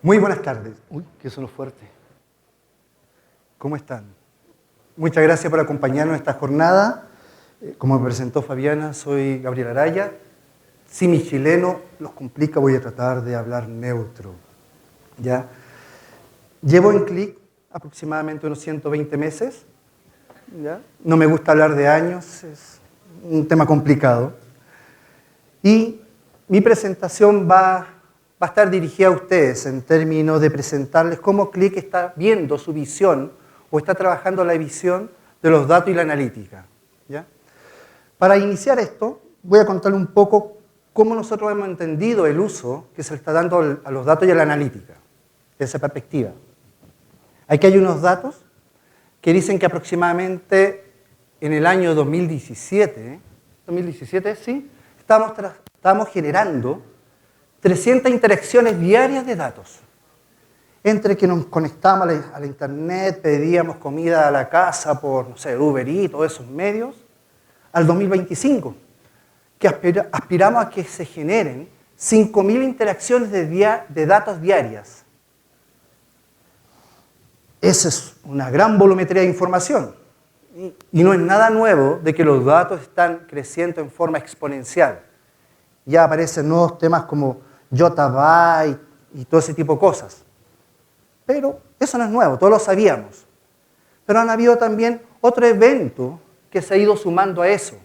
Muy buenas tardes. Uy, qué sonó fuerte. ¿Cómo están? Muchas gracias por acompañarnos en esta jornada. Como me presentó Fabiana, soy Gabriel Araya. Si mi chileno los complica, voy a tratar de hablar neutro. ¿Ya? Llevo en CLIC aproximadamente unos 120 meses. ¿Ya? No me gusta hablar de años, es un tema complicado. Y mi presentación va a estar dirigida a ustedes en términos de presentarles cómo CLIC está viendo su visión o está trabajando la visión de los datos y la analítica. ¿Ya? Para iniciar esto, voy a contarles un poco cómo nosotros hemos entendido el uso que se le está dando a los datos y a la analítica, desde esa perspectiva. Aquí hay unos datos que dicen que aproximadamente en el año 2017, sí, estábamos generando 300 interacciones diarias de datos. Entre que nos conectábamos a la internet, pedíamos comida a la casa por, no sé, Uber Eats, todos esos medios, al 2025, que aspiramos a que se generen 5.000 interacciones de datos diarias. Esa es una gran volumetría de información. Y no es nada nuevo de que los datos están creciendo en forma exponencial. Ya aparecen nuevos temas como yottabyte y todo ese tipo de cosas. Pero eso no es nuevo, todos lo sabíamos. Pero han habido también otro evento que se ha ido sumando a eso.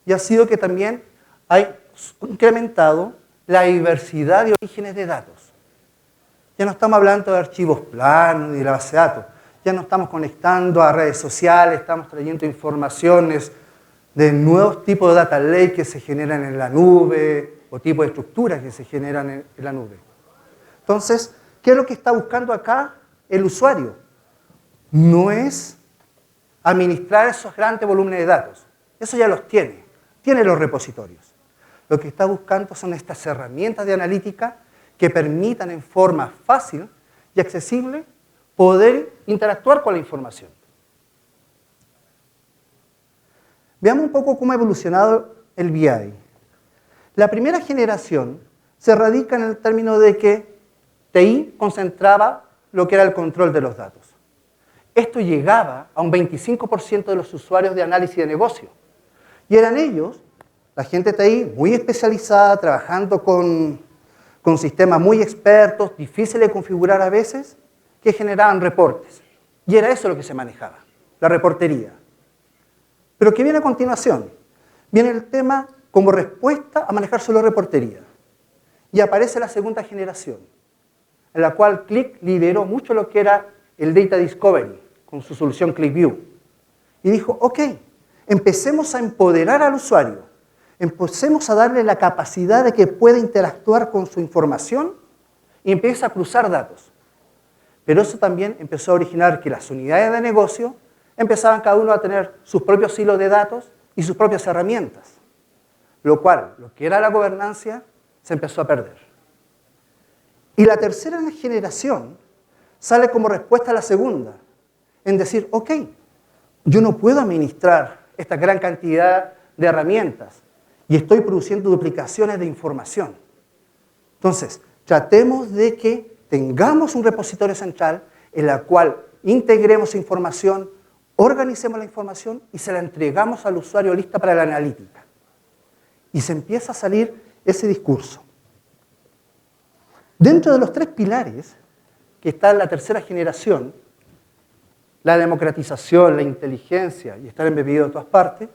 Y ha sido que también ha incrementado la diversidad de orígenes de datos. Ya no estamos hablando de archivos planos ni de la base de datos. Ya no estamos conectando a redes sociales, estamos trayendo informaciones de nuevos tipos de data lake que se generan en la nube o tipos de estructuras que se generan en la nube. Entonces, ¿qué es lo que está buscando acá el usuario? No es administrar esos grandes volúmenes de datos. Eso ya los tiene los repositorios. Lo que está buscando son estas herramientas de analítica que permitan en forma fácil y accesible poder interactuar con la información. Veamos un poco cómo ha evolucionado el BI. La primera generación se radica en el término de que TI concentraba lo que era el control de los datos. Esto llegaba a un 25% de los usuarios de análisis de negocio. Y eran ellos, la gente de TI, muy especializada, trabajando con sistemas muy expertos, difíciles de configurar a veces, que generaban reportes. Y era eso lo que se manejaba, la reportería. Pero ¿qué viene a continuación? Viene el tema como respuesta a manejar solo reportería. Y aparece la segunda generación, en la cual CLIC lideró mucho lo que era el Data Discovery, con su solución ClickView. Y dijo, ok, empecemos a empoderar al usuario, empecemos a darle la capacidad de que pueda interactuar con su información y empieza a cruzar datos. Pero eso también empezó a originar que las unidades de negocio empezaban cada uno a tener sus propios hilos de datos y sus propias herramientas. Lo cual, lo que era la gobernanza, se empezó a perder. Y la tercera generación sale como respuesta a la segunda, en decir, ok, yo no puedo administrar esta gran cantidad de herramientas y estoy produciendo duplicaciones de información. Entonces, tratemos de que tengamos un repositorio central en la cual integremos información, organicemos la información y se la entregamos al usuario lista para la analítica. Y se empieza a salir ese discurso. Dentro de los tres pilares que está en la tercera generación, la democratización, la inteligencia y estar embebido en todas partes,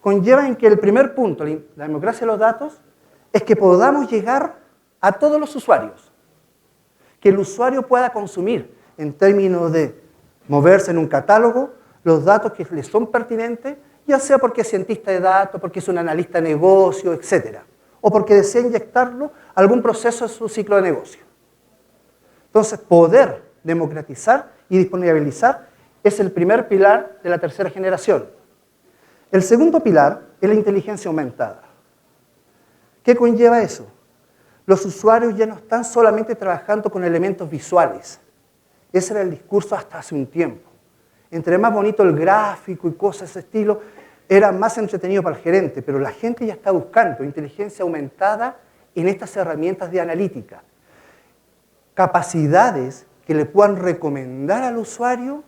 conllevan que el primer punto, la democracia de los datos, es que podamos llegar a todos los usuarios. Que el usuario pueda consumir, en términos de moverse en un catálogo, los datos que le son pertinentes, ya sea porque es cientista de datos, porque es un analista de negocio, etc. O porque desea inyectarlo a algún proceso de su ciclo de negocio. Entonces, poder democratizar y disponibilizar es el primer pilar de la tercera generación. El segundo pilar es la inteligencia aumentada. ¿Qué conlleva eso? Los usuarios ya no están solamente trabajando con elementos visuales. Ese era el discurso hasta hace un tiempo. entre más bonito el gráfico y cosas de ese estilo, era más entretenido para el gerente, pero la gente ya está buscando inteligencia aumentada en estas herramientas de analítica. Capacidades que le puedan recomendar al usuario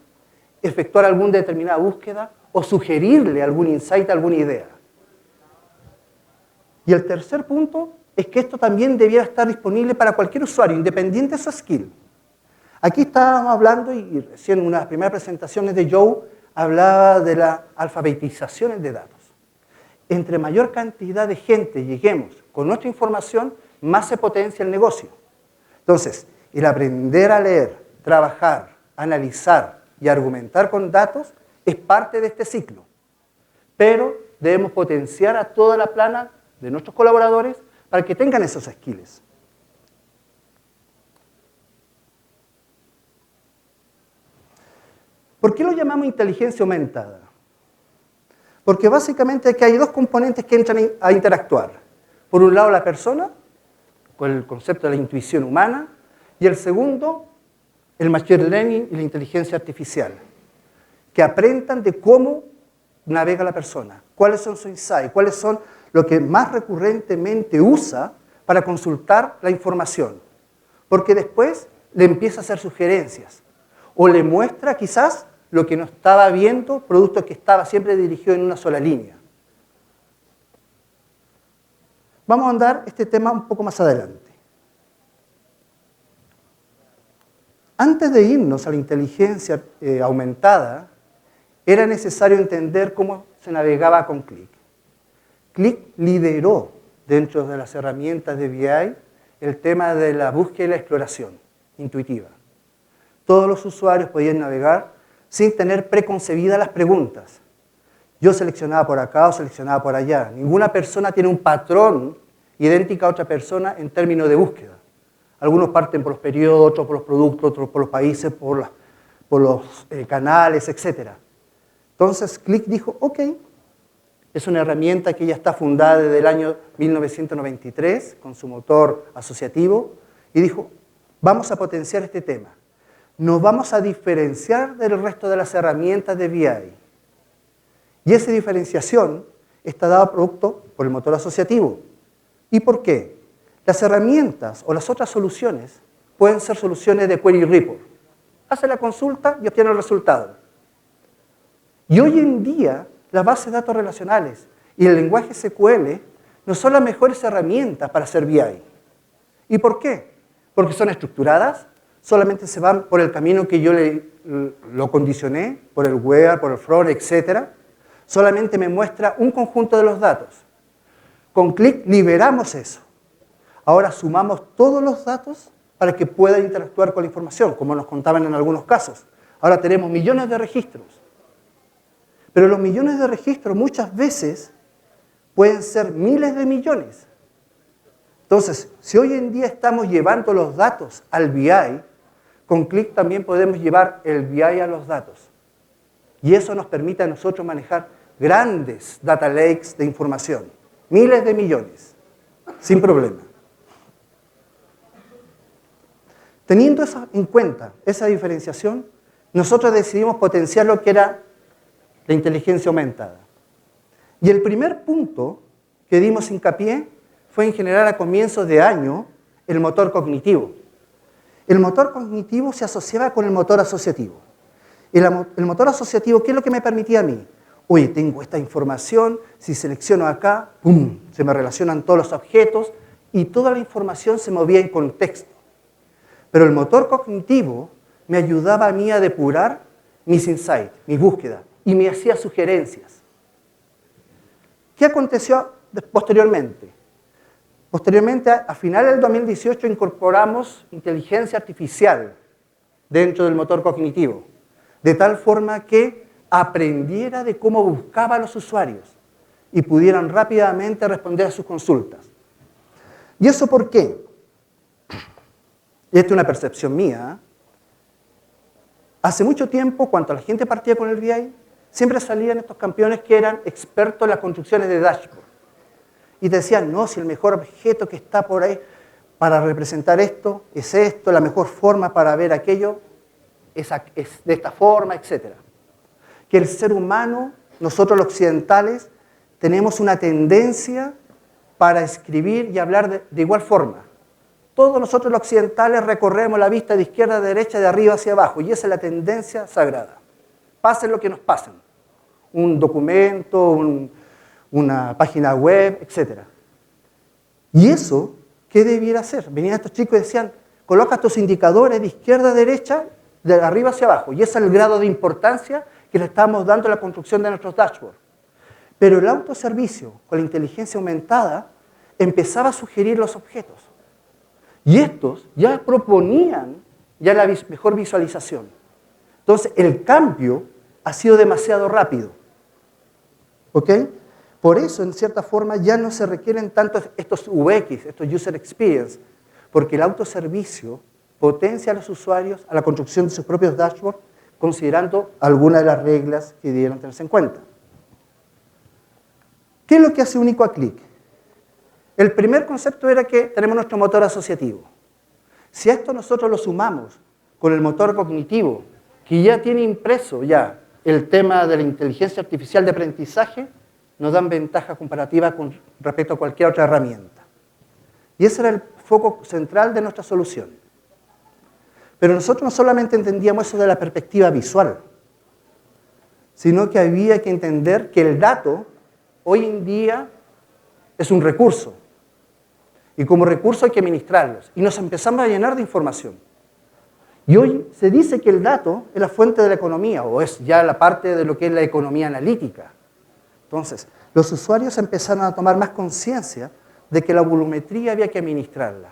efectuar alguna determinada búsqueda o sugerirle algún insight, alguna idea. Y el tercer punto es que esto también debiera estar disponible para cualquier usuario, independiente de su skill. Aquí estábamos hablando, y recién en una de las primeras presentaciones de Joe, hablaba de la alfabetización de datos. Entre mayor cantidad de gente lleguemos con nuestra información, más se potencia el negocio. Entonces, el aprender a leer, trabajar, analizar y argumentar con datos es parte de este ciclo. Pero debemos potenciar a toda la plana de nuestros colaboradores para que tengan esos skills. ¿Por qué lo llamamos inteligencia aumentada? Porque básicamente aquí hay dos componentes que entran a interactuar. Por un lado la persona, con el concepto de la intuición humana, y el segundo, el machine learning y la inteligencia artificial, que aprendan de cómo navega la persona, cuáles son sus insights, cuáles son lo que más recurrentemente usa para consultar la información. Porque después le empieza a hacer sugerencias o le muestra quizás lo que no estaba viendo, producto que estaba siempre dirigido en una sola línea. Vamos a andar este tema un poco más adelante. Antes de irnos a la inteligencia aumentada, era necesario entender cómo se navegaba con Qlik. Qlik lideró dentro de las herramientas de BI el tema de la búsqueda y la exploración intuitiva. Todos los usuarios podían navegar sin tener preconcebidas las preguntas. Yo seleccionaba por acá o seleccionaba por allá. Ninguna persona tiene un patrón idéntico a otra persona en términos de búsqueda. Algunos parten por los periodos, otros por los productos, otros por los países, por los canales, etc. Entonces, Qlik dijo, ok, es una herramienta que ya está fundada desde el año 1993 con su motor asociativo y dijo, vamos a potenciar este tema. Nos vamos a diferenciar del resto de las herramientas de BI. Y esa diferenciación está dada producto por el motor asociativo. ¿Y por qué? Las herramientas o las otras soluciones pueden ser soluciones de query report. Hace la consulta y obtiene el resultado. Y hoy en día, las bases de datos relacionales y el lenguaje SQL no son las mejores herramientas para hacer BI. ¿Y por qué? Porque son estructuradas, solamente se van por el camino que yo lo condicioné, por el where, por el from, etc. Solamente me muestra un conjunto de los datos. Con Qlik liberamos eso. Ahora sumamos todos los datos para que pueda interactuar con la información, como nos contaban en algunos casos. Ahora tenemos millones de registros. Pero los millones de registros muchas veces pueden ser miles de millones. Entonces, si hoy en día estamos llevando los datos al BI, con Qlik también podemos llevar el BI a los datos. Y eso nos permite a nosotros manejar grandes data lakes de información, miles de millones, sin problema. Teniendo eso en cuenta, esa diferenciación, nosotros decidimos potenciar lo que era la inteligencia aumentada. Y el primer punto que dimos hincapié fue en generar a comienzos de año el motor cognitivo. El motor cognitivo se asociaba con el motor asociativo. El motor asociativo, ¿qué es lo que me permitía a mí? Oye, tengo esta información, si selecciono acá, ¡pum!, se me relacionan todos los objetos y toda la información se movía en contexto. Pero el motor cognitivo me ayudaba a mí a depurar mis insights, mis búsquedas, y me hacía sugerencias. ¿Qué aconteció posteriormente? Posteriormente, a finales del 2018, incorporamos inteligencia artificial dentro del motor cognitivo, de tal forma que aprendiera de cómo buscaba a los usuarios y pudieran rápidamente responder a sus consultas. ¿Y eso por qué? Y esta es una percepción mía. Hace mucho tiempo, cuando la gente partía con el BI, siempre salían estos campeones que eran expertos en las construcciones de dashboard. Y te decían, no, si el mejor objeto que está por ahí para representar esto es esto, la mejor forma para ver aquello es de esta forma, etc. que el ser humano, nosotros los occidentales, tenemos una tendencia para escribir y hablar de igual forma. Todos nosotros los occidentales recorremos la vista de izquierda a derecha, de arriba hacia abajo, y esa es la tendencia sagrada. Pase lo que nos pase. Un documento, una página web, etc. ¿Y eso qué debiera hacer? Venían estos chicos y decían, coloca tus indicadores de izquierda a derecha, de arriba hacia abajo. Y ese es el grado de importancia que le estamos dando a la construcción de nuestros dashboards. Pero el autoservicio, con la inteligencia aumentada, empezaba a sugerir los objetos. Y estos ya proponían ya la mejor visualización. Entonces, el cambio ha sido demasiado rápido. ¿Ok? Por eso, en cierta forma, ya no se requieren tanto estos UX, estos User Experience, porque el autoservicio potencia a los usuarios a la construcción de sus propios dashboards, considerando algunas de las reglas que debieron tenerse en cuenta. ¿Qué es lo que hace único a Qlik? El primer concepto era que tenemos nuestro motor asociativo. Si a esto nosotros lo sumamos con el motor cognitivo, que ya tiene impreso ya el tema de la inteligencia artificial de aprendizaje, nos dan ventaja comparativa con respecto a cualquier otra herramienta. Y ese era el foco central de nuestra solución. Pero nosotros no solamente entendíamos eso de la perspectiva visual, sino que había que entender que el dato hoy en día es un recurso. Y como recurso hay que administrarlos. Y nos empezamos a llenar de información. Y hoy se dice que el dato es la fuente de la economía, o es ya la parte de lo que es la economía analítica. Entonces, los usuarios empezaron a tomar más conciencia de que la volumetría había que administrarla,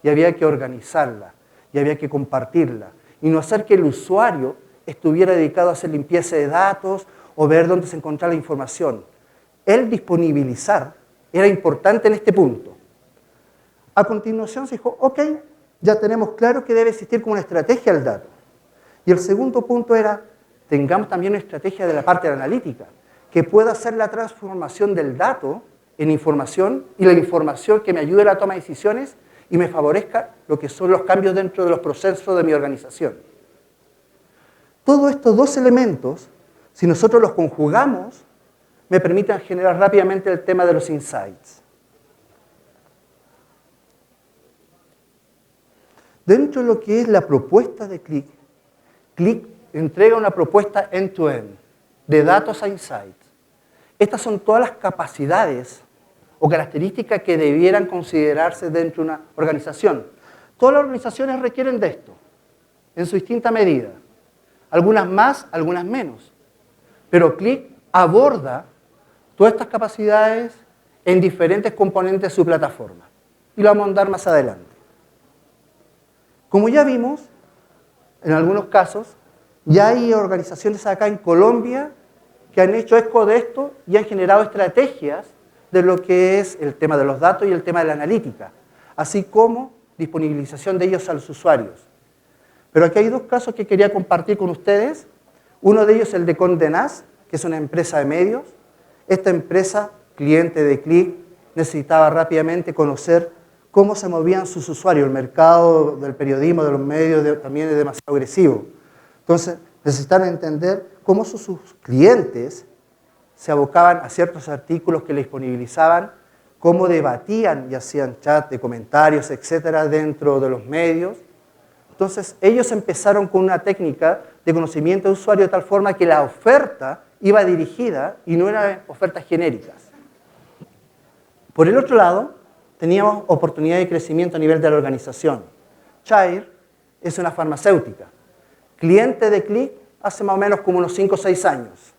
y había que organizarla, y había que compartirla, y no hacer que el usuario estuviera dedicado a hacer limpieza de datos o ver dónde se encontraba la información. El disponibilizar era importante en este punto. A continuación se dijo, ok, ya tenemos claro que debe existir como una estrategia el dato. Y el segundo punto era, tengamos también una estrategia de la parte de la analítica, que pueda hacer la transformación del dato en información y la información que me ayude a la toma de decisiones y me favorezca lo que son los cambios dentro de los procesos de mi organización. Todos estos dos elementos, si nosotros los conjugamos, me permiten generar rápidamente el tema de los insights. Dentro de lo que es la propuesta de Qlik, Qlik entrega una propuesta end-to-end, de datos a insights. Estas son todas las capacidades o características que debieran considerarse dentro de una organización. Todas las organizaciones requieren de esto, en su distinta medida. Algunas más, algunas menos. Pero Qlik aborda todas estas capacidades en diferentes componentes de su plataforma. Y lo vamos a andar más adelante. Como ya vimos, en algunos casos, ya hay organizaciones acá en Colombia que han hecho eco de esto y han generado estrategias de lo que es el tema de los datos y el tema de la analítica, así como disponibilización de ellos a los usuarios. Pero aquí hay dos casos que quería compartir con ustedes. Uno de ellos es el de Condé Nast, que es una empresa de medios. Esta empresa, cliente de Qlik, necesitaba rápidamente conocer cómo se movían sus usuarios. El mercado del periodismo, de los medios, también es demasiado agresivo. Entonces, necesitan entender cómo sus clientes se abocaban a ciertos artículos que les disponibilizaban, cómo debatían y hacían chat de comentarios, etcétera, dentro de los medios. Entonces, ellos empezaron con una técnica de conocimiento de usuario de tal forma que la oferta iba dirigida y no eran ofertas genéricas. Por el otro lado, teníamos oportunidad de crecimiento a nivel de la organización. Shire es una farmacéutica, cliente de Qlik hace más o menos como unos 5 o 6 años.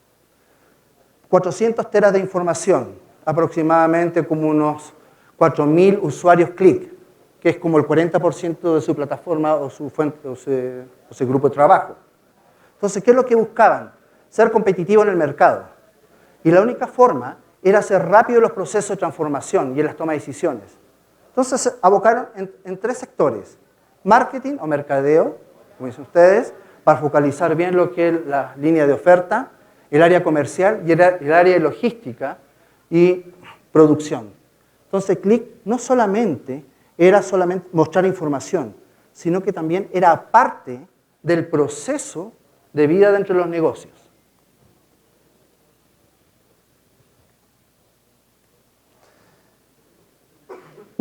400 teras de información, aproximadamente como unos 4.000 usuarios Qlik, que es como el 40% de su plataforma o su fuente o su grupo de trabajo. Entonces, ¿qué es lo que buscaban? Ser competitivo en el mercado. Y la única forma era hacer rápido los procesos de transformación y en las tomas de decisiones. Entonces, se abocaron en 3 sectores. Marketing o mercadeo, como dicen ustedes, para focalizar bien lo que es la línea de oferta, el área comercial y el área de logística y producción. Entonces, Qlik no solamente era mostrar información, sino que también era parte del proceso de vida dentro de los negocios.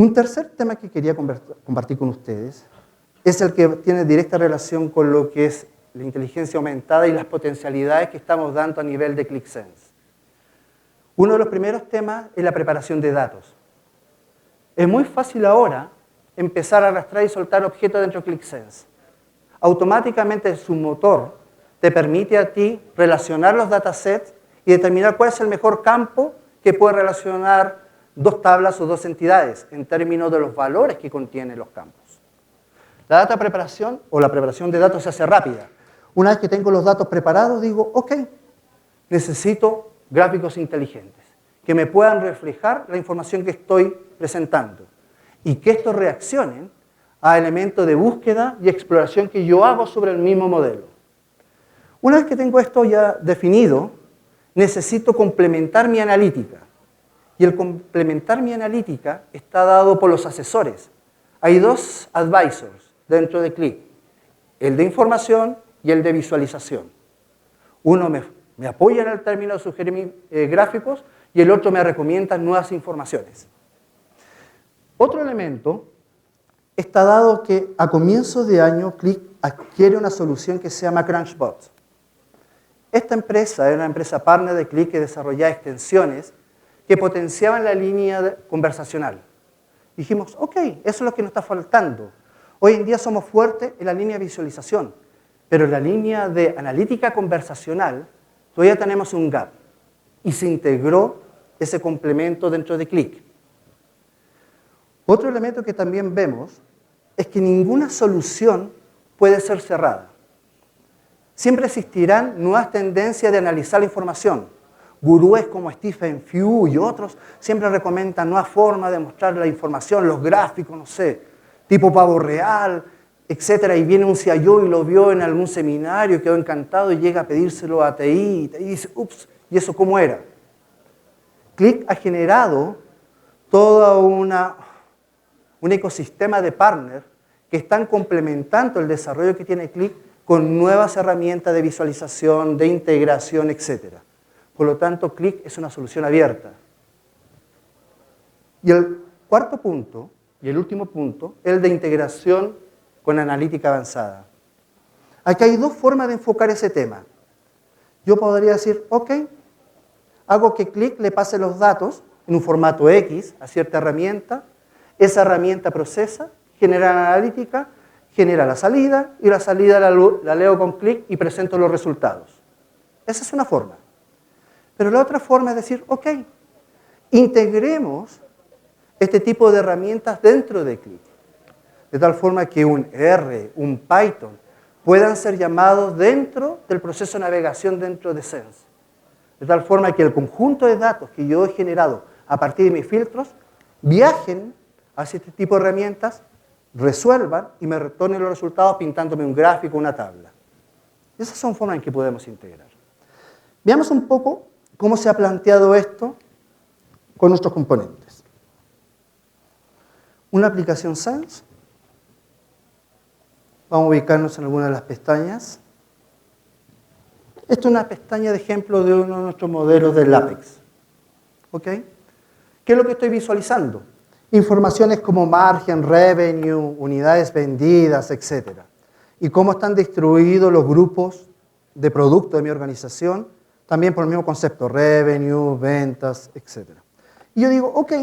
Un tercer tema que quería compartir con ustedes es el que tiene directa relación con lo que es la inteligencia aumentada y las potencialidades que estamos dando a nivel de ClickSense. Uno de los primeros temas es la preparación de datos. Es muy fácil ahora empezar a arrastrar y soltar objetos dentro de ClickSense. Automáticamente su motor te permite a ti relacionar los datasets y determinar cuál es el mejor campo que puede relacionar dos tablas o dos entidades en términos de los valores que contienen los campos. La data preparación o la preparación de datos se hace rápida. Una vez que tengo los datos preparados, digo, ok, necesito gráficos inteligentes que me puedan reflejar la información que estoy presentando y que estos reaccionen a elementos de búsqueda y exploración que yo hago sobre el mismo modelo. Una vez que tengo esto ya definido, necesito complementar mi analítica. Y el complementar mi analítica está dado por los asesores. Hay dos advisors dentro de Qlik, el de información y el de visualización. Uno me apoya en el término de sugerir gráficos y el otro me recomienda nuevas informaciones. Otro elemento está dado que a comienzos de año Qlik adquiere una solución que se llama Crunchbot. Esta empresa era una empresa partner de Qlik que desarrollaba extensiones que potenciaban la línea conversacional. Dijimos, ok, eso es lo que nos está faltando. Hoy en día somos fuertes en la línea de visualización, pero en la línea de analítica conversacional todavía tenemos un gap. Y se integró ese complemento dentro de Qlik. Otro elemento que también vemos es que ninguna solución puede ser cerrada. Siempre existirán nuevas tendencias de analizar la información. Gurúes como Stephen Few y otros siempre recomiendan nuevas formas de mostrar la información, los gráficos, no sé, tipo pavo real, etc. Y viene un CIO y lo vio en algún seminario, quedó encantado y llega a pedírselo a TI y TI dice, ups, ¿y eso cómo era? Qlik ha generado todo un ecosistema de partners que están complementando el desarrollo que tiene Qlik con nuevas herramientas de visualización, de integración, etc. Por lo tanto, Qlik es una solución abierta. Y el cuarto punto, y el último punto, es el de integración con analítica avanzada. Aquí hay dos formas de enfocar ese tema. Yo podría decir, ok, hago que Qlik le pase los datos en un formato X a cierta herramienta, esa herramienta procesa, genera la analítica, genera la salida, y la salida la leo con Qlik y presento los resultados. Esa es una forma. Pero la otra forma es decir, ok, integremos este tipo de herramientas dentro de Qlik, de tal forma que un R, un Python, puedan ser llamados dentro del proceso de navegación dentro de Sense. De tal forma que el conjunto de datos que yo he generado a partir de mis filtros viajen hacia este tipo de herramientas, resuelvan y me retornen los resultados pintándome un gráfico, una tabla. Esas son formas en que podemos integrar. Veamos un poco cómo se ha planteado esto con nuestros componentes. Una aplicación Sense. Vamos a ubicarnos en alguna de las pestañas. Esta es una pestaña de ejemplo de uno de nuestros modelos del Apex. ¿Ok? ¿Qué es lo que estoy visualizando? Informaciones como margen, revenue, unidades vendidas, etc. Y cómo están distribuidos los grupos de productos de mi organización, también por el mismo concepto, revenue, ventas, etc. Y yo digo, ok,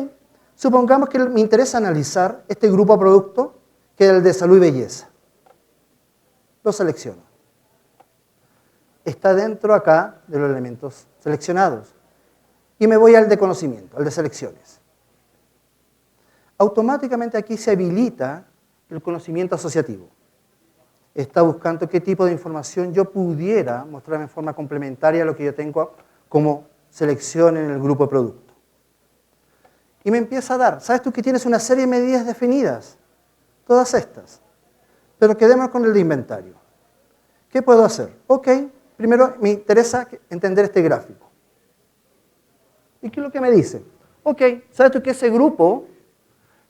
supongamos que me interesa analizar este grupo de productos, que es el de salud y belleza. Lo selecciono. Está dentro acá de los elementos seleccionados. Y me voy al de conocimiento, al de selecciones. Automáticamente aquí se habilita el conocimiento asociativo. Está buscando qué tipo de información yo pudiera mostrar en forma complementaria a lo que yo tengo como selección en el grupo de producto. Y me empieza a dar, ¿sabes tú que tienes una serie de medidas definidas? Todas estas. Pero quedémonos con el de inventario. ¿Qué puedo hacer? Ok, primero me interesa entender este gráfico. ¿Y qué es lo que me dice? Ok, ¿sabes tú que ese grupo,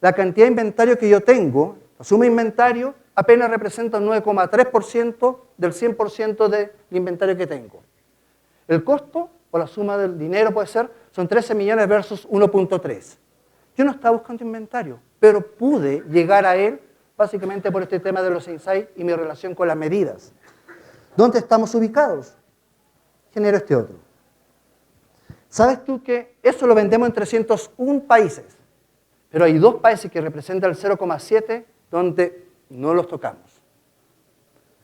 la cantidad de inventario que yo tengo, la suma de inventario, apenas representa un 9,3% del 100% del inventario que tengo? El costo o la suma del dinero puede ser, son 13 millones versus 1,3. Yo no estaba buscando inventario, pero pude llegar a él básicamente por este tema de los insights y mi relación con las medidas. ¿Dónde estamos ubicados? Genero este otro. ¿Sabes tú que eso lo vendemos en 301 países? Pero hay 2 países que representan el 0,7 donde no los tocamos.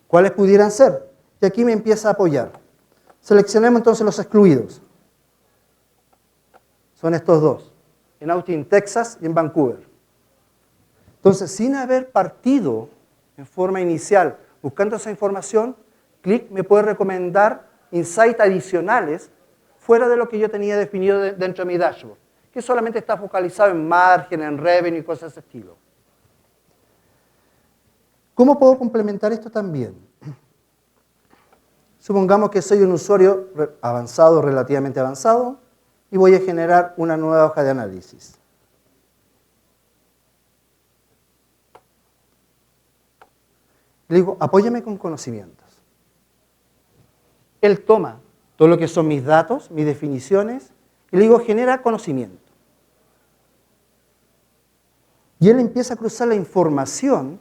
¿Cuáles pudieran ser? Y aquí me empieza a apoyar. Seleccionemos entonces los excluidos. Son estos 2, en Austin, Texas y en Vancouver. Entonces, sin haber partido en forma inicial buscando esa información, Qlik me puede recomendar insights adicionales fuera de lo que yo tenía definido dentro de mi dashboard, que solamente está focalizado en margen, en revenue y cosas de ese estilo. ¿Cómo puedo complementar esto también? Supongamos que soy un usuario avanzado, relativamente avanzado, y voy a generar una nueva hoja de análisis. Le digo, apóyame con conocimientos. Él toma todo lo que son mis datos, mis definiciones, y le digo, genera conocimiento. Y él empieza a cruzar la información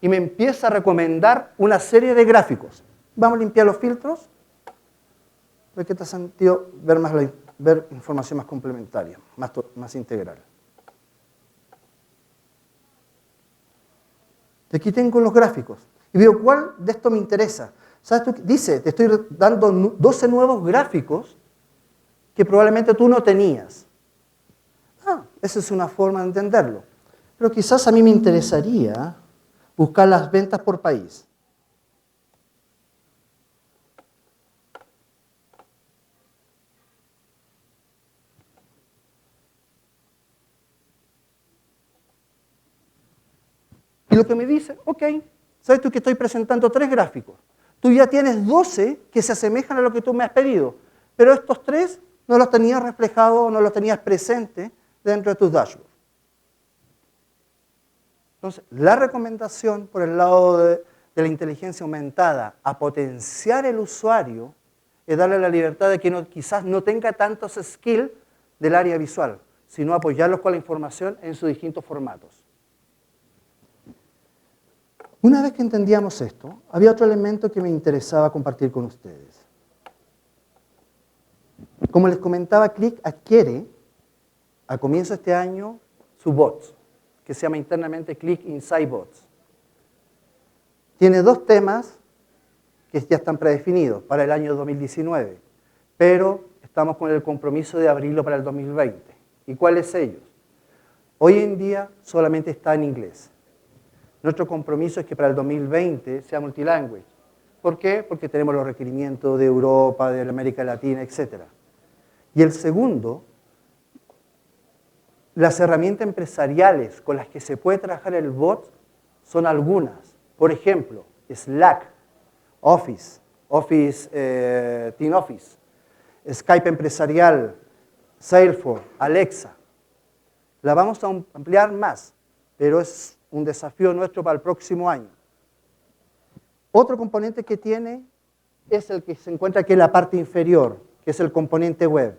y me empieza a recomendar una serie de gráficos. Vamos a limpiar los filtros, porque te ha sentido ver información más complementaria, más integral. Y aquí tengo los gráficos. Y veo cuál de esto me interesa. ¿Sabes tú? Dice, te estoy dando 12 nuevos gráficos que probablemente tú no tenías. Esa es una forma de entenderlo. Pero quizás a mí me interesaría buscar las ventas por país. Y lo que me dice, ok, ¿sabes tú que estoy presentando 3 gráficos? Tú ya tienes 12 que se asemejan a lo que tú me has pedido, pero estos 3 no los tenías reflejados, no los tenías presentes dentro de tus dashboards. Entonces, la recomendación por el lado de la inteligencia aumentada a potenciar el usuario es darle la libertad de que quizás no tenga tantos skills del área visual, sino apoyarlos con la información en sus distintos formatos. Una vez que entendíamos esto, había otro elemento que me interesaba compartir con ustedes. Como les comentaba, Qlik adquiere a comienzo de este año su bot, que se llama internamente Qlik Insight Bots. Tiene 2 temas que ya están predefinidos para el año 2019, pero estamos con el compromiso de abrirlo para el 2020. ¿Y cuáles ellos? Hoy en día solamente está en inglés. Nuestro compromiso es que para el 2020 sea multilingüe. ¿Por qué? Porque tenemos los requerimientos de Europa, de América Latina, etc. Y el segundo, las herramientas empresariales con las que se puede trabajar el bot son algunas. Por ejemplo, Slack, Office, Team Office, Skype empresarial, Salesforce, Alexa. La vamos a ampliar más, pero es un desafío nuestro para el próximo año. Otro componente que tiene es el que se encuentra aquí en la parte inferior, que es el componente web.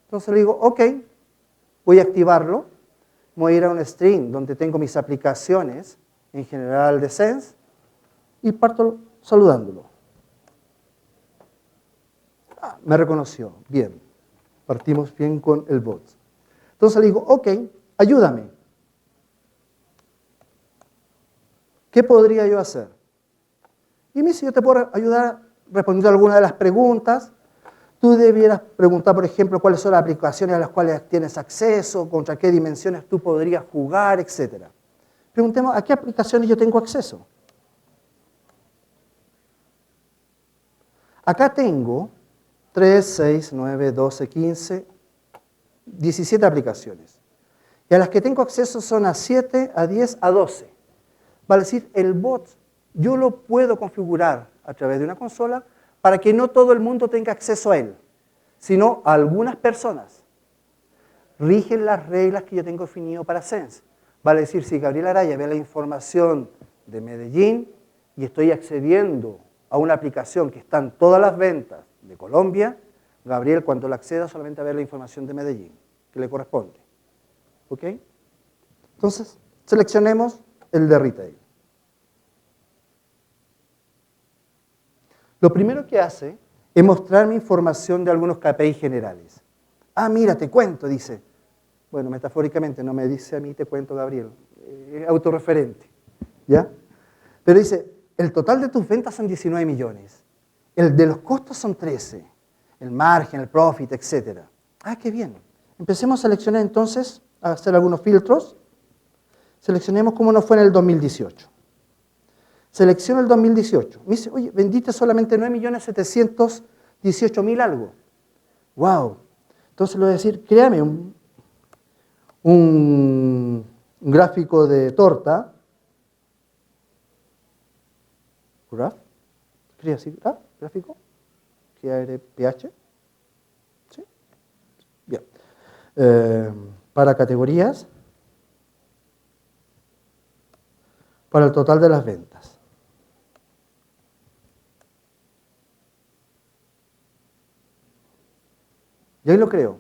Entonces le digo, ok, voy a activarlo, voy a ir a un stream donde tengo mis aplicaciones, en general de Sense, y parto saludándolo. Me reconoció, bien, partimos bien con el bot. Entonces le digo, ok, ayúdame. ¿Qué podría yo hacer? Y me dice, yo te puedo ayudar respondiendo a algunas de las preguntas. Tú debieras preguntar, por ejemplo, cuáles son las aplicaciones a las cuales tienes acceso, contra qué dimensiones tú podrías jugar, etc. Preguntemos, ¿a qué aplicaciones yo tengo acceso? Acá tengo 3, 6, 9, 12, 15, 17 aplicaciones. Y a las que tengo acceso son a 7, a 10, a 12. Vale decir, el bot yo lo puedo configurar a través de una consola para que no todo el mundo tenga acceso a él, sino a algunas personas. Rigen las reglas que yo tengo definido para Sense. Vale decir, si Gabriel Araya ve la información de Medellín y estoy accediendo a una aplicación que están todas las ventas de Colombia, Gabriel, cuando le acceda, solamente a ver la información de Medellín, que le corresponde. ¿Ok? Entonces, seleccionemos el de retail. Lo primero que hace es mostrarme información de algunos KPI generales. Ah, mira, te cuento, dice. Bueno, metafóricamente, no me dice a mí, te cuento, Gabriel. Es autorreferente, ¿ya? Pero dice, el total de tus ventas son 19 millones. El de los costos son 13. El margen, el profit, etc. Ah, qué bien. Empecemos a seleccionar entonces, a hacer algunos filtros. Seleccionemos cómo nos fue en el 2018. Selecciono el 2018. Me dice, oye, vendiste solamente 9.718.000 algo. ¡Wow! Entonces le voy a decir, créame un gráfico de torta. ¿Graph? ¿Quería decir graph? ¿Gráfico? GRPH. ¿Sí? Bien. Para categorías. Para el total de las ventas. Y ahí lo creo.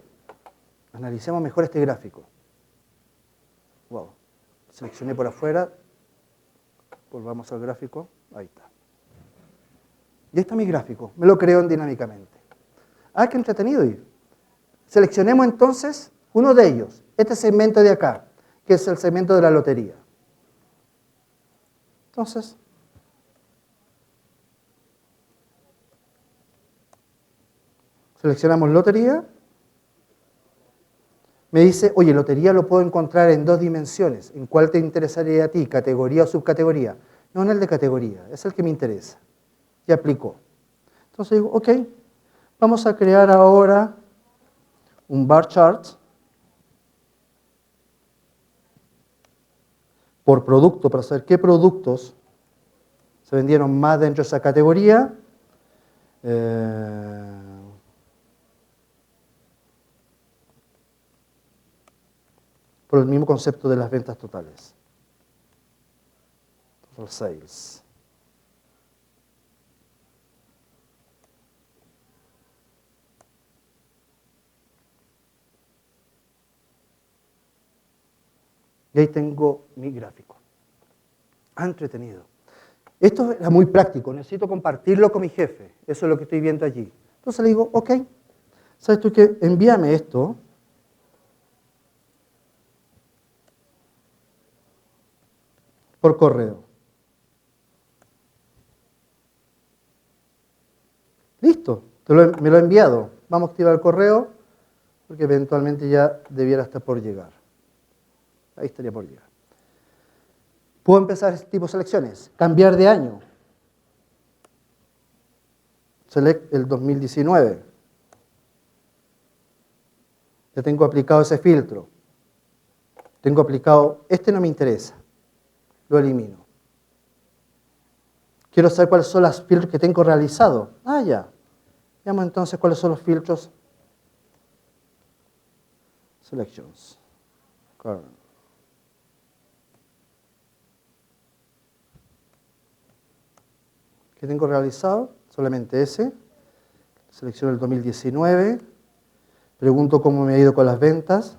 Analicemos mejor este gráfico. Wow. Seleccioné por afuera. Volvamos al gráfico. Ahí está. Y ahí está mi gráfico. Me lo creo dinámicamente. Ah, qué entretenido. Seleccionemos entonces uno de ellos. Este segmento de acá, que es el segmento de la lotería. Entonces, seleccionamos lotería. Me dice, oye, lotería lo puedo encontrar en 2 dimensiones. ¿En cuál te interesaría a ti? ¿Categoría o subcategoría? No, en el de categoría. Es el que me interesa. Y aplicó. Entonces digo, ok, vamos a crear ahora un bar chart por producto para saber qué productos se vendieron más dentro de esa categoría. Por el mismo concepto de las ventas totales. Total sales. Y ahí tengo mi gráfico. Ah, entretenido. Esto era muy práctico, necesito compartirlo con mi jefe. Eso es lo que estoy viendo allí. Entonces le digo, ok, ¿sabes tú qué? Envíame esto. Por correo. Listo, me lo he enviado. Vamos a activar el correo porque eventualmente ya debiera estar por llegar. Ahí estaría por llegar. Puedo empezar este tipo de selecciones. Cambiar de año. Select el 2019. Ya tengo aplicado ese filtro. Tengo aplicado, este no me interesa. Lo elimino. Quiero saber cuáles son los filtros que tengo realizados. Ah, ya. Veamos entonces cuáles son los filtros. Selections. Current. ¿Qué tengo realizado? Solamente ese. Selecciono el 2019. Pregunto cómo me ha ido con las ventas.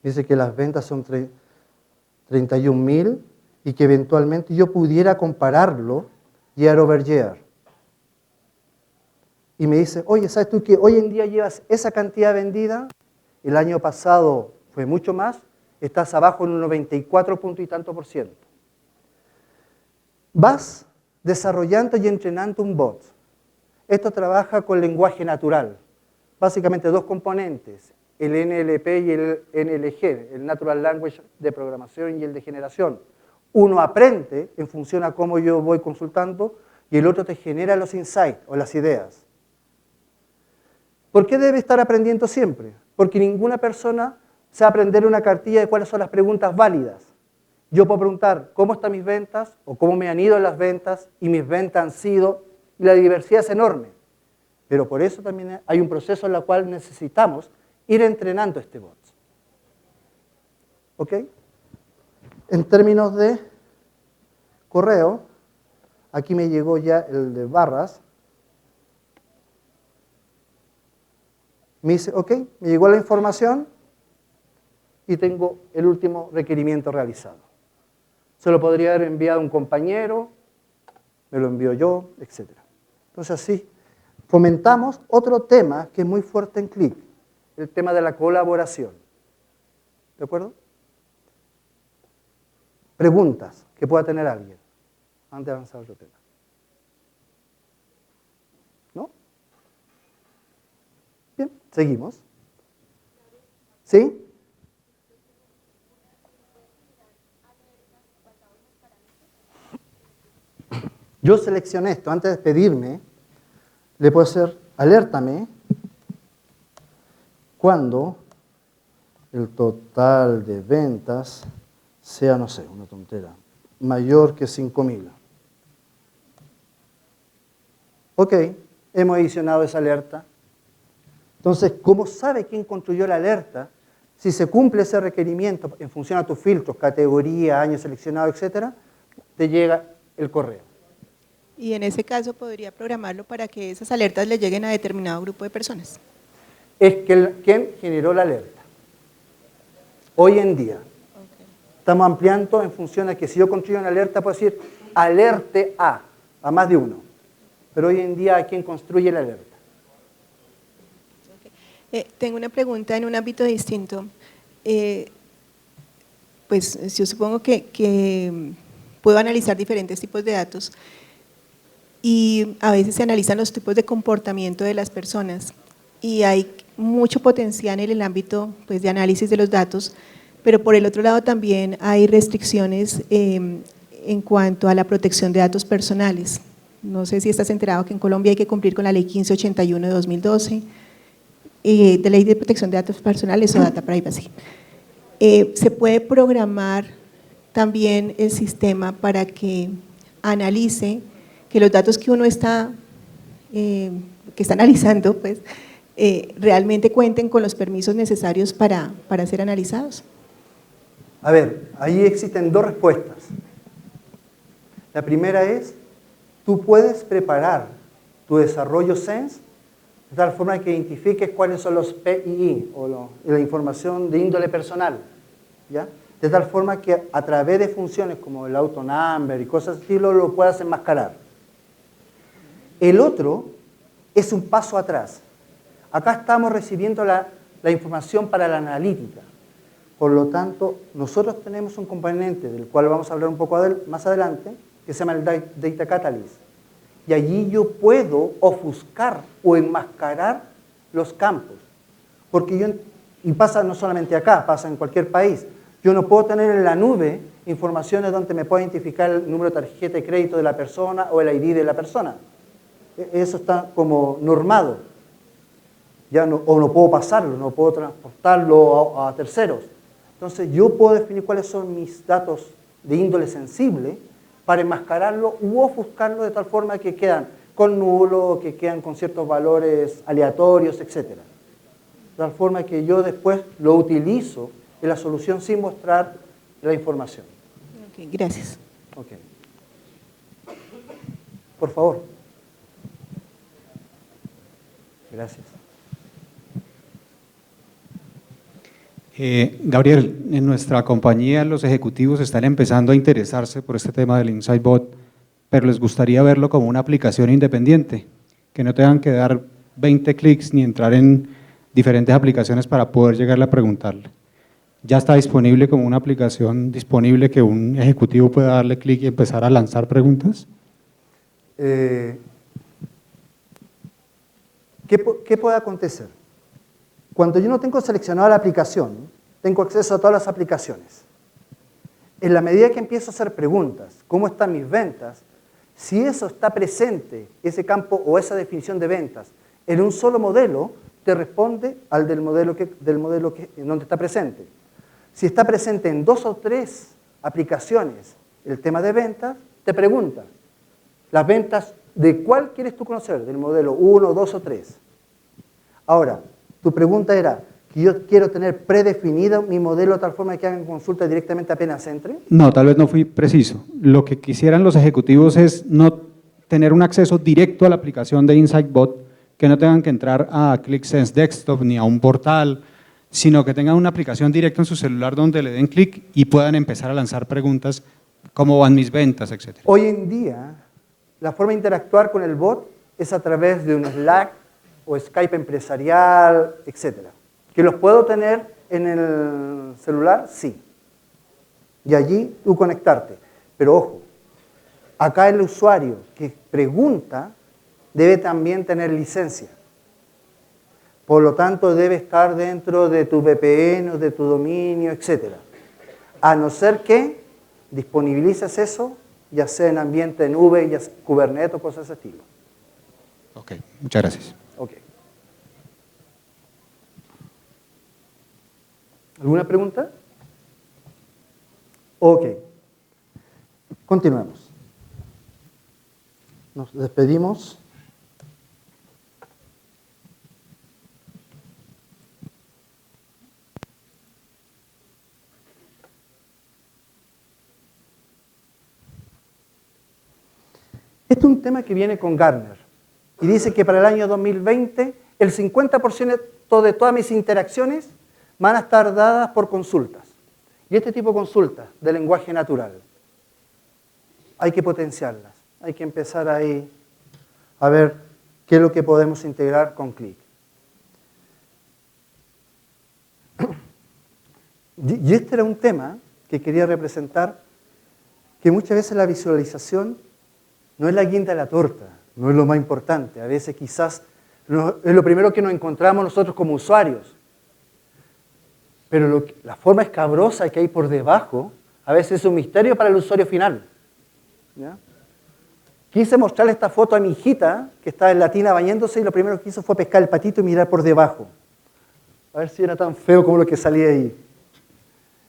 Dice que las ventas son 31.000 y que eventualmente yo pudiera compararlo year over year. Y me dice, oye, ¿sabes tú que hoy en día llevas esa cantidad vendida? El año pasado fue mucho más, estás abajo en un 94 punto y tanto %. Vas desarrollando y entrenando un bot. Esto trabaja con lenguaje natural. Básicamente 2 componentes, el NLP y el NLG, el Natural Language de programación y el de generación. Uno aprende en función a cómo yo voy consultando y el otro te genera los insights o las ideas. ¿Por qué debe estar aprendiendo siempre? Porque ninguna persona sabe aprender una cartilla de cuáles son las preguntas válidas. Yo puedo preguntar cómo están mis ventas o cómo me han ido las ventas y mis ventas han sido, y la diversidad es enorme. Pero por eso también hay un proceso en el cual necesitamos ir entrenando este bot. ¿Ok? En términos de correo, Aquí me llegó ya el de barras. Me dice, ok, me llegó la información y tengo el último requerimiento realizado. Se lo podría haber enviado un compañero, me lo envío yo, etc. Entonces así fomentamos otro tema que es muy fuerte en CLIC, el tema de la colaboración. ¿De acuerdo? Preguntas que pueda tener alguien antes de avanzar a otro tema. ¿No? Bien, seguimos. ¿Sí? Yo seleccioné esto, antes de despedirme, le puedo hacer alértame cuando el total de ventas sea, no sé, una tontera, mayor que 5.000. Ok, hemos adicionado esa alerta. Entonces, ¿cómo sabe quién construyó la alerta? Si se cumple ese requerimiento en función a tus filtros, categoría, año seleccionado, etcétera, te llega el correo. Y en ese caso podría programarlo para que esas alertas le lleguen a determinado grupo de personas. Es que quien generó la alerta. Hoy en día. Okay. Estamos ampliando en función a que si yo construyo una alerta, puedo decir alerte a más de uno. Pero hoy en día, ¿a quién construye la alerta? Okay. Tengo una pregunta en un ámbito distinto. Pues yo supongo que puedo analizar diferentes tipos de datos y a veces se analizan los tipos de comportamiento de las personas y hay mucho potencial en el ámbito pues, de análisis de los datos, pero por el otro lado también hay restricciones en cuanto a la protección de datos personales. No sé si estás enterado que en Colombia hay que cumplir con la ley 1581 de 2012, de ley de protección de datos personales o data privacy. Se puede programar también el sistema para que analice que los datos que uno está analizando, pues, realmente cuenten con los permisos necesarios para ser analizados. A ver, ahí existen dos respuestas. La primera es, tú puedes preparar tu desarrollo SENS de tal forma que identifiques cuáles son los PII o la información de índole personal, ¿ya? De tal forma que a través de funciones como el autonumber y cosas así lo puedas enmascarar. El otro es un paso atrás. Acá estamos recibiendo la información para la analítica. Por lo tanto, nosotros tenemos un componente del cual vamos a hablar un poco más adelante, que se llama el Data Catalyst. Y allí yo puedo ofuscar o enmascarar los campos. Y pasa no solamente acá, pasa en cualquier país. Yo no puedo tener en la nube informaciones donde me pueda identificar el número de tarjeta de crédito de la persona o el ID de la persona. Eso está como normado. Ya no puedo pasarlo, no puedo transportarlo a terceros. Entonces yo puedo definir cuáles son mis datos de índole sensible para enmascararlo u ofuscarlo de tal forma que quedan con nulo, que quedan con ciertos valores aleatorios, etc. De tal forma que yo después lo utilizo en la solución sin mostrar la información. Ok, gracias. Ok. Por favor. Gracias. Gabriel, en nuestra compañía los ejecutivos están empezando a interesarse por este tema del InsightBot, pero les gustaría verlo como una aplicación independiente, que no tengan que dar 20 clics ni entrar en diferentes aplicaciones para poder llegarle a preguntarle. ¿Ya está disponible como una aplicación disponible que un ejecutivo pueda darle clic y empezar a lanzar preguntas? ¿Qué puede acontecer? Cuando yo no tengo seleccionada la aplicación, tengo acceso a todas las aplicaciones. En la medida que empiezo a hacer preguntas, ¿cómo están mis ventas? Si eso está presente, ese campo o esa definición de ventas, en un solo modelo, te responde al del modelo en donde está presente. Si está presente en 2 o 3 aplicaciones el tema de ventas, te pregunta, las ventas, ¿de cuál quieres tú conocer? ¿Del modelo 1, 2 o 3? Ahora, tu pregunta era que yo quiero tener predefinido mi modelo de tal forma que hagan consulta directamente apenas entre. No, tal vez no fui preciso. Lo que quisieran los ejecutivos es no tener un acceso directo a la aplicación de InsightBot, que no tengan que entrar a ClickSense Desktop ni a un portal, sino que tengan una aplicación directa en su celular donde le den clic y puedan empezar a lanzar preguntas, cómo van mis ventas, etc. Hoy en día, la forma de interactuar con el bot es a través de un Slack o Skype empresarial, etc. ¿Que los puedo tener en el celular? Sí. Y allí tú conectarte. Pero ojo, acá el usuario que pregunta debe también tener licencia. Por lo tanto, debe estar dentro de tu VPN o de tu dominio, etc. A no ser que disponibilices eso, ya sea en ambiente nube, ya sea Kubernetes o cosas de ese estilo. Ok, muchas gracias. Ok. ¿Alguna pregunta? Ok. Continuemos. Nos despedimos. Este es un tema que viene con Gartner y dice que para el año 2020 el 50% de todas mis interacciones van a estar dadas por consultas. Y este tipo de consultas de lenguaje natural hay que potenciarlas, hay que empezar ahí a ver qué es lo que podemos integrar con Qlik. Y este era un tema que quería representar, que muchas veces la visualización no es la guinda de la torta, no es lo más importante. A veces quizás es lo primero que nos encontramos nosotros como usuarios. Pero la forma escabrosa que hay por debajo, a veces es un misterio para el usuario final. ¿Ya? Quise mostrarle esta foto a mi hijita, que estaba en la tina bañándose, y lo primero que hizo fue pescar el patito y mirar por debajo. A ver si era tan feo como lo que salía ahí.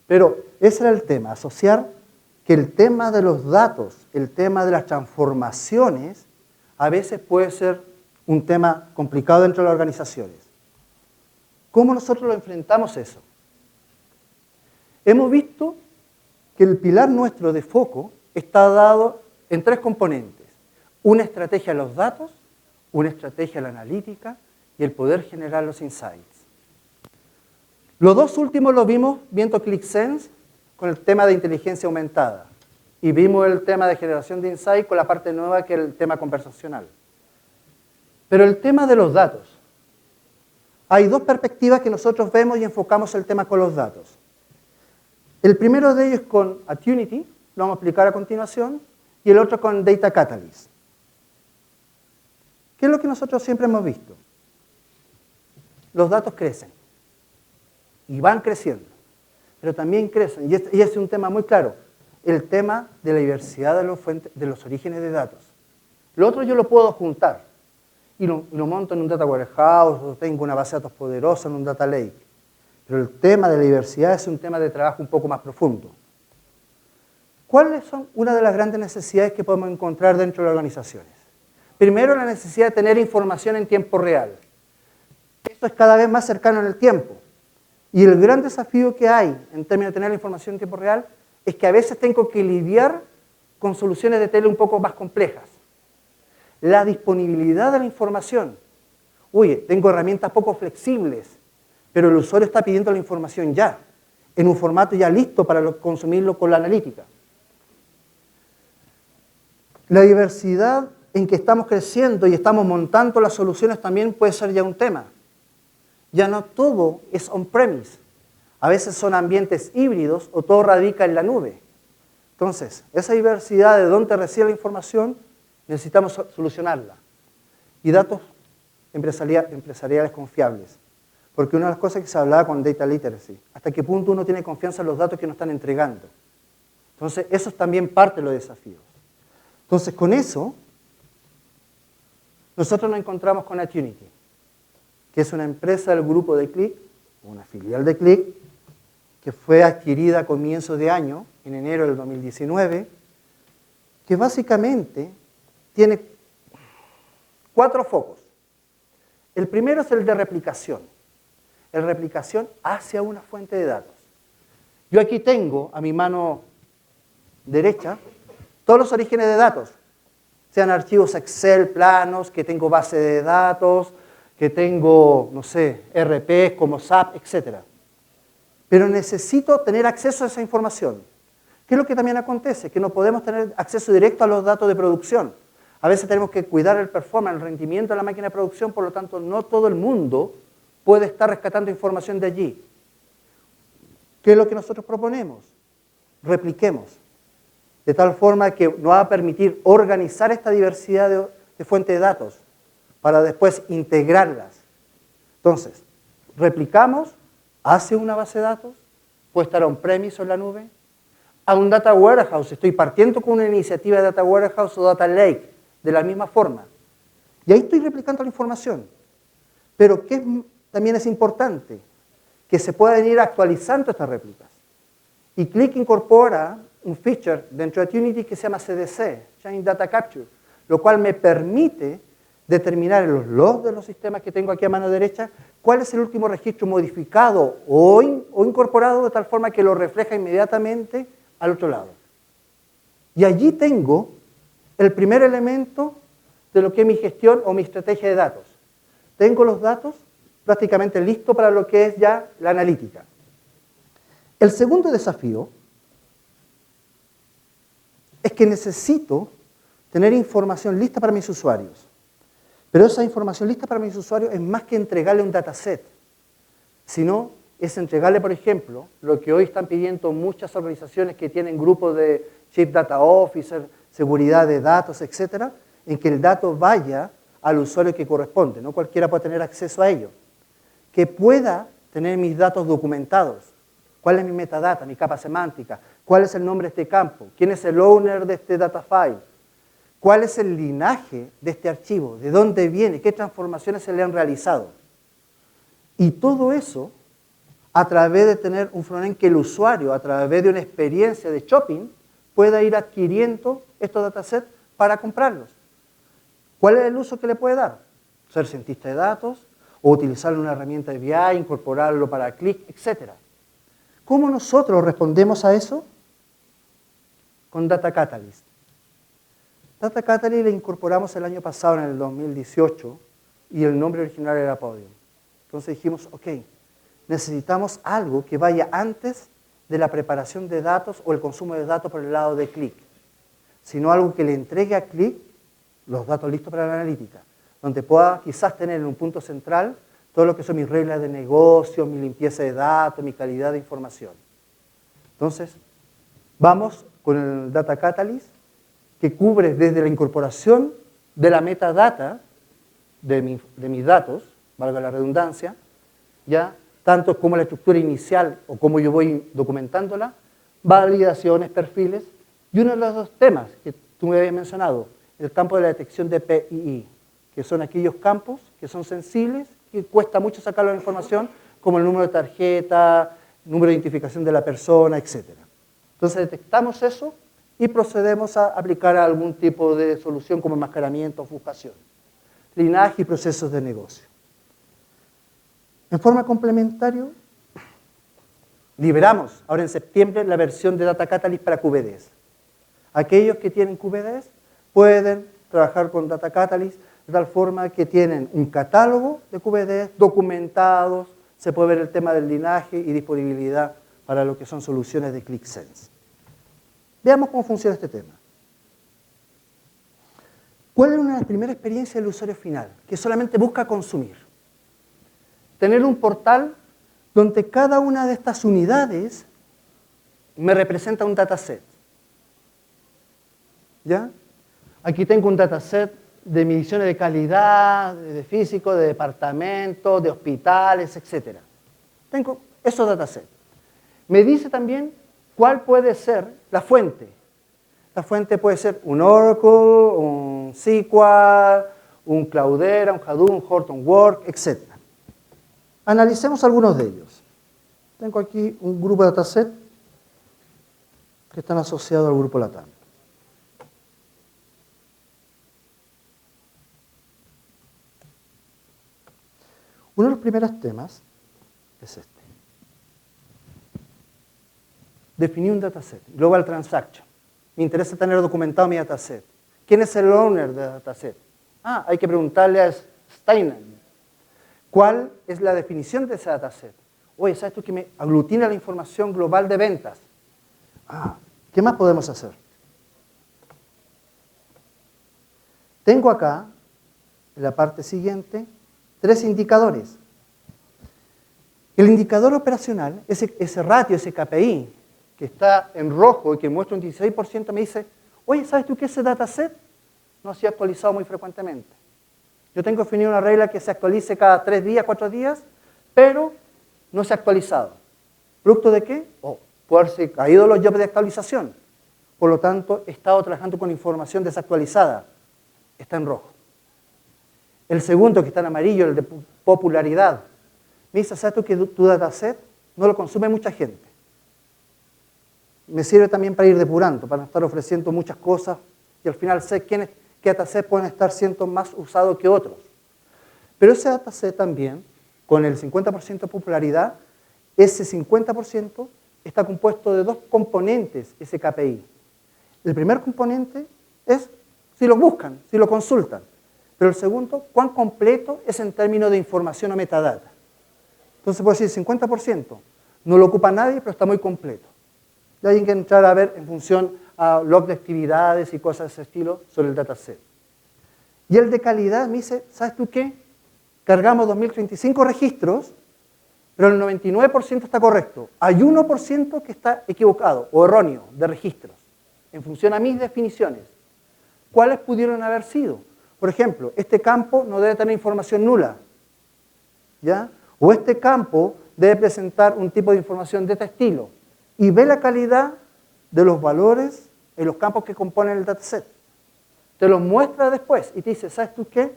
Pero ese era el tema, asociar que el tema de los datos, el tema de las transformaciones, a veces puede ser un tema complicado dentro de las organizaciones. ¿Cómo nosotros lo enfrentamos eso? Hemos visto que el pilar nuestro de foco está dado en 3 componentes. Una estrategia de los datos, una estrategia de la analítica y el poder generar los insights. Los 2 últimos los vimos viendo ClickSense con el tema de inteligencia aumentada. Y vimos el tema de generación de insight con la parte nueva que es el tema conversacional. Pero el tema de los datos. Hay 2 perspectivas que nosotros vemos y enfocamos el tema con los datos. El primero de ellos con Attunity, lo vamos a explicar a continuación, y el otro con Data Catalyst. ¿Qué es lo que nosotros siempre hemos visto? Los datos crecen y van creciendo, pero también crecen, y este es un tema muy claro, el tema de la diversidad de los orígenes de datos. Lo otro yo lo puedo juntar y lo monto en un data warehouse o tengo una base de datos poderosa en un data lake. Pero el tema de la diversidad es un tema de trabajo un poco más profundo. ¿Cuáles son una de las grandes necesidades que podemos encontrar dentro de las organizaciones? Primero, la necesidad de tener información en tiempo real. Esto es cada vez más cercano en el tiempo. Y el gran desafío que hay en términos de tener la información en tiempo real es que a veces tengo que lidiar con soluciones de tele un poco más complejas. La disponibilidad de la información. Oye, tengo herramientas poco flexibles, pero el usuario está pidiendo la información ya, en un formato ya listo para consumirlo con la analítica. La diversidad en que estamos creciendo y estamos montando las soluciones también puede ser ya un tema. Ya no todo es on-premise. A veces son ambientes híbridos o todo radica en la nube. Entonces, esa diversidad de dónde recibe la información, necesitamos solucionarla. Y datos empresariales confiables. Porque una de las cosas que se hablaba con Data Literacy, hasta qué punto uno tiene confianza en los datos que nos están entregando. Entonces, eso es también parte de los desafíos. Entonces, con eso, nosotros nos encontramos con Attunity, que es una empresa del grupo de Qlik, una filial de Qlik, que fue adquirida a comienzos de año, en enero del 2019, que básicamente tiene 4 focos. El primero es el de replicación. El de replicación hacia una fuente de datos. Yo aquí tengo a mi mano derecha todos los orígenes de datos. sean archivos Excel, planos, que tengo base de datos, que tengo, no sé, RPs como SAP, etc. Pero necesito tener acceso a esa información. ¿Qué es lo que también acontece? Que no podemos tener acceso directo a los datos de producción. A veces tenemos que cuidar el performance, el rendimiento de la máquina de producción, por lo tanto no todo el mundo puede estar rescatando información de allí. ¿Qué es lo que nosotros proponemos? Repliquemos, de tal forma que nos va a permitir organizar esta diversidad de fuentes de datos para después integrarlas. Entonces, replicamos hacia una base de datos, puede estar on-premise o en la nube, a un data warehouse, estoy partiendo con una iniciativa de data warehouse o data lake, de la misma forma. Y ahí estoy replicando la información. Pero ¿qué también es importante? Que se puedan ir actualizando estas réplicas. Y Qlik incorpora un feature dentro de Unity que se llama CDC, Chain Data Capture, lo cual me permite determinar en los logs de los sistemas que tengo aquí a mano derecha cuál es el último registro modificado o incorporado de tal forma que lo refleja inmediatamente al otro lado. Y allí tengo el primer elemento de lo que es mi gestión o mi estrategia de datos. Tengo los datos prácticamente listos para lo que es ya la analítica. El segundo desafío es que necesito tener información lista para mis usuarios. Pero esa información lista para mis usuarios es más que entregarle un dataset, sino es entregarle, por ejemplo, lo que hoy están pidiendo muchas organizaciones que tienen grupos de Chief Data Officer, seguridad de datos, etcétera, en que el dato vaya al usuario que corresponde. No cualquiera puede tener acceso a ello. Que pueda tener mis datos documentados. ¿Cuál es mi metadata, mi capa semántica? ¿Cuál es el nombre de este campo? ¿Quién es el owner de este data file? ¿Cuál es el linaje de este archivo? ¿De dónde viene? ¿Qué transformaciones se le han realizado? Y todo eso a través de tener un frontend que el usuario, a través de una experiencia de shopping, pueda ir adquiriendo estos datasets para comprarlos. ¿Cuál es el uso que le puede dar? Ser cientista de datos, o utilizar una herramienta de BI, incorporarlo para Qlik, etc. ¿Cómo nosotros respondemos a eso? Con Data Catalyst. Data Catalyst la incorporamos el año pasado, en el 2018, y el nombre original era Podium. Entonces dijimos, ok, necesitamos algo que vaya antes de la preparación de datos o el consumo de datos por el lado de Qlik, sino algo que le entregue a Qlik los datos listos para la analítica, donde pueda quizás tener en un punto central todo lo que son mis reglas de negocio, mi limpieza de datos, mi calidad de información. Entonces, vamos con el Data Catalyst, que cubre desde la incorporación de la metadata de mis datos, valga la redundancia, ya tanto como la estructura inicial o como yo voy documentándola, validaciones, perfiles, y uno de los dos temas que tú me habías mencionado, el campo de la detección de PII, que son aquellos campos que son sensibles, que cuesta mucho sacar la información, como el número de tarjeta, número de identificación de la persona, etc. Entonces detectamos eso y procedemos a aplicar algún tipo de solución como enmascaramiento, ofuscación, linaje y procesos de negocio. En forma complementaria, liberamos ahora en septiembre la versión de Data Catalyst para QBDs. Aquellos que tienen QBDs pueden trabajar con Data Catalyst de tal forma que tienen un catálogo de QBDs documentados, se puede ver el tema del linaje y disponibilidad para lo que son soluciones de Qlik Sense. Veamos cómo funciona este tema. ¿Cuál es una primera experiencia del usuario final? Que solamente busca consumir. Tener un portal donde cada una de estas unidades me representa un dataset. ¿Ya? Aquí tengo un dataset de mediciones de calidad, de físico, de departamentos, de hospitales, etc. Tengo esos datasets. Me dice también cuál puede ser la fuente. La fuente puede ser un Oracle, un SQL, un Cloudera, un Hadoop, un Hortonworks, etc. Analicemos algunos de ellos. Tengo aquí un grupo de dataset que están asociados al grupo LATAM. Uno de los primeros temas es este. Definir un dataset, Global Transaction. Me interesa tener documentado mi dataset. ¿Quién es el owner del dataset? Ah, hay que preguntarle a Steiner. ¿Cuál es la definición de ese dataset? Oye, ¿sabes tú que me aglutina la información global de ventas? Ah, ¿qué más podemos hacer? Tengo acá, en la parte siguiente, 3 indicadores. El indicador operacional, ese ratio, ese KPI, que está en rojo y que muestra un 16%, me dice, oye, ¿sabes tú que ese dataset no ha sido actualizado muy frecuentemente? Yo tengo definido una regla que se actualice cada 3 días, 4 días, pero no se ha actualizado. ¿Producto de qué? Puede haberse caído los jobs de actualización. Por lo tanto, he estado trabajando con información desactualizada. Está en rojo. El segundo, que está en amarillo, el de popularidad. Me dice, ¿sabes tú que tu dataset no lo consume mucha gente? Me sirve también para ir depurando, para no estar ofreciendo muchas cosas y al final sé qué dataset pueden estar siendo más usados que otros. Pero ese dataset también, con el 50% de popularidad, ese 50% está compuesto de 2 componentes, ese KPI. El primer componente es si lo buscan, si lo consultan. Pero el segundo, cuán completo es en términos de información o metadata. Entonces puedo decir 50%, no lo ocupa nadie, pero está muy completo. Y hay que entrar a ver en función a log de actividades y cosas de ese estilo sobre el dataset. Y el de calidad me dice, ¿sabes tú qué? Cargamos 2035 registros, pero el 99% está correcto. Hay 1% que está equivocado o erróneo de registros, en función a mis definiciones. ¿Cuáles pudieron haber sido? Por ejemplo, este campo no debe tener información nula, ¿ya? O este campo debe presentar un tipo de información de este estilo. Y ve la calidad de los valores en los campos que componen el dataset. Te los muestra después y te dice, ¿sabes tú qué?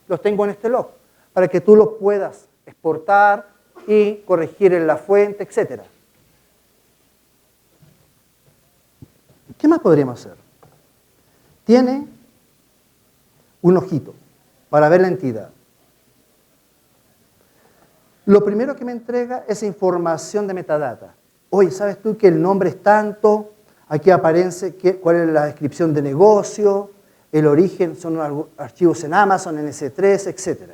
Los tengo en este log, para que tú los puedas exportar y corregir en la fuente, etc. ¿Qué más podríamos hacer? Tiene un ojito para ver la entidad. Lo primero que me entrega es información de metadata. Oye, ¿sabes tú que el nombre es tanto? Aquí aparece cuál es la descripción de negocio, el origen son archivos en Amazon, en S3, etc.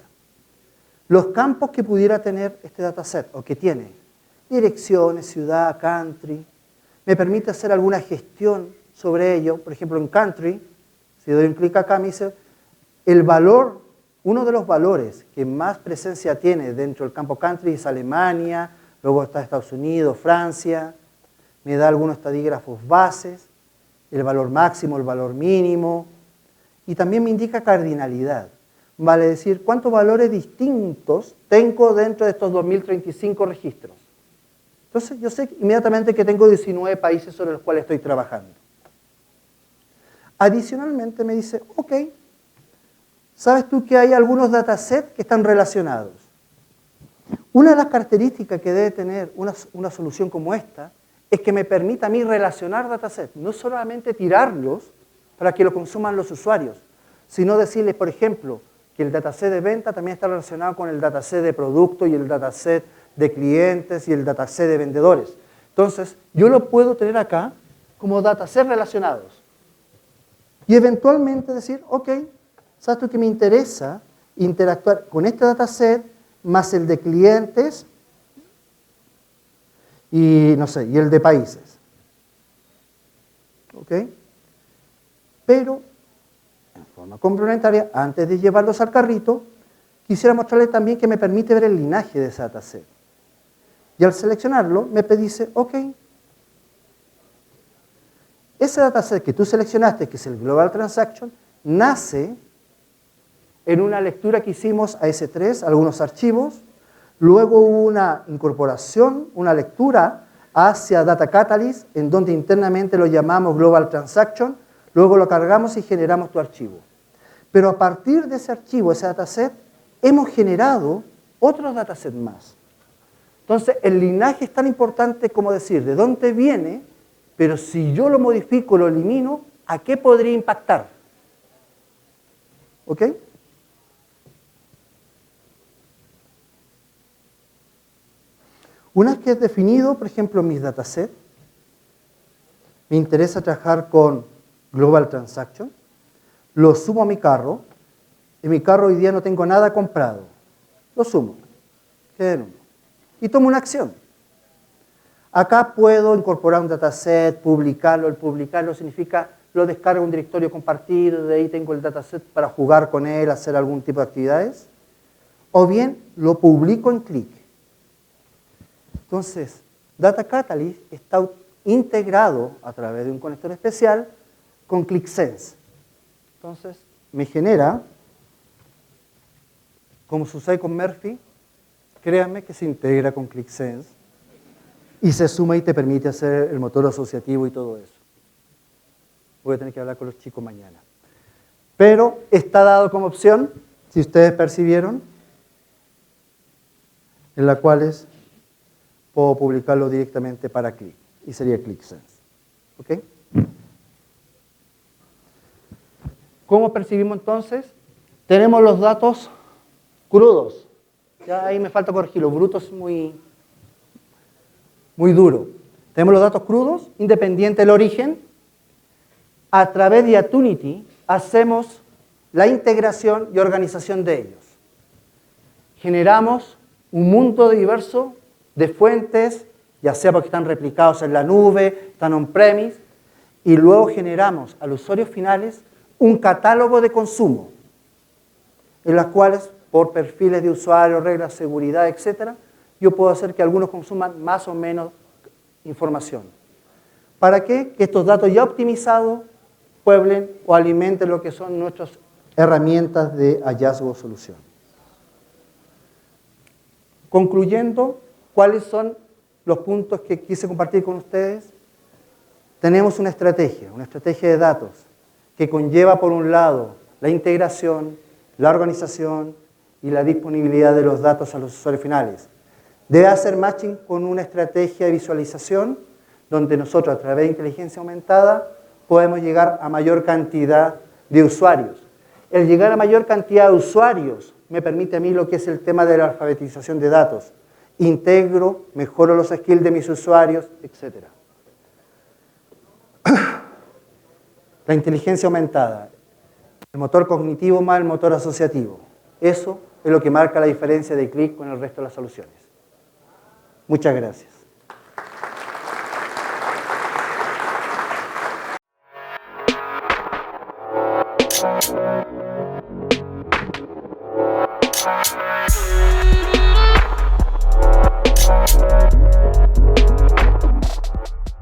Los campos que pudiera tener este dataset, o que tiene, direcciones, ciudad, country, me permite hacer alguna gestión sobre ello. Por ejemplo, en country, si doy un clic acá, me dice el valor, uno de los valores que más presencia tiene dentro del campo country es Alemania, luego está Estados Unidos, Francia, me da algunos estadígrafos bases, el valor máximo, el valor mínimo, y también me indica cardinalidad, vale decir cuántos valores distintos tengo dentro de estos 2035 registros. Entonces yo sé inmediatamente que tengo 19 países sobre los cuales estoy trabajando. Adicionalmente me dice, ok, ¿sabes tú que hay algunos datasets que están relacionados? Una de las características que debe tener una solución como esta es que me permita a mí relacionar datasets, no solamente tirarlos para que lo consuman los usuarios, sino decirles, por ejemplo, que el dataset de venta también está relacionado con el dataset de producto y el dataset de clientes y el dataset de vendedores. Entonces, yo lo puedo tener acá como datasets relacionados. Y eventualmente decir, ok, ¿sabes tú que me interesa interactuar con este dataset más el de clientes y, no sé, y el de países? ¿Ok? Pero, en forma complementaria, antes de llevarlos al carrito, quisiera mostrarles también que me permite ver el linaje de ese dataset. Y al seleccionarlo, me dice, ok, ese dataset que tú seleccionaste, que es el Global Transaction, nace en una lectura que hicimos a S3, algunos archivos, luego hubo una incorporación, una lectura hacia Data Catalyst, en donde internamente lo llamamos Global Transaction, luego lo cargamos y generamos tu archivo. Pero a partir de ese archivo, ese dataset, hemos generado otros datasets más. Entonces, el linaje es tan importante como decir de dónde viene, pero si yo lo modifico, lo elimino, ¿a qué podría impactar? ¿Ok? Una vez que he definido, por ejemplo, mis datasets, me interesa trabajar con Global Transaction, lo sumo a mi carro, en mi carro hoy día no tengo nada comprado, lo sumo, queda en 1, y tomo una acción. Acá puedo incorporar un dataset, publicarlo. El publicarlo significa lo descargo en un directorio compartido, de ahí tengo el dataset para jugar con él, hacer algún tipo de actividades. O bien lo publico en Qlik. Entonces, Data Catalyst está integrado a través de un conector especial con Qlik Sense. Entonces, me genera, como sucede con Murphy, créanme que se integra con Qlik Sense y se suma y te permite hacer el motor asociativo y todo eso. Voy a tener que hablar con los chicos mañana. Pero está dado como opción, si ustedes percibieron, en la cual puedo publicarlo directamente para Qlik, y sería Qlik Sense. ¿Ok? ¿Cómo percibimos entonces? Tenemos los datos crudos. Ya ahí me falta corregirlo, bruto es muy duro. Tenemos los datos crudos, independiente del origen. A través de Attunity hacemos la integración y organización de ellos. Generamos un mundo diverso de fuentes, ya sea porque están replicados en la nube, están on-premise, y luego generamos a los usuarios finales un catálogo de consumo, en las cuales, por perfiles de usuario, reglas de seguridad, etc., yo puedo hacer que algunos consuman más o menos información. ¿Para qué? Que estos datos ya optimizados pueblen o alimenten lo que son nuestras herramientas de hallazgo o solución. Concluyendo, ¿cuáles son los puntos que quise compartir con ustedes? Tenemos una estrategia de datos que conlleva, por un lado, la integración, la organización y la disponibilidad de los datos a los usuarios finales. Debe hacer matching con una estrategia de visualización donde nosotros, a través de inteligencia aumentada, podemos llegar a mayor cantidad de usuarios. El llegar a mayor cantidad de usuarios me permite a mí lo que es el tema de la alfabetización de datos. Integro, mejoro los skills de mis usuarios, etc. La inteligencia aumentada, el motor cognitivo más el motor asociativo. Eso es lo que marca la diferencia de Qlik con el resto de las soluciones. Muchas gracias.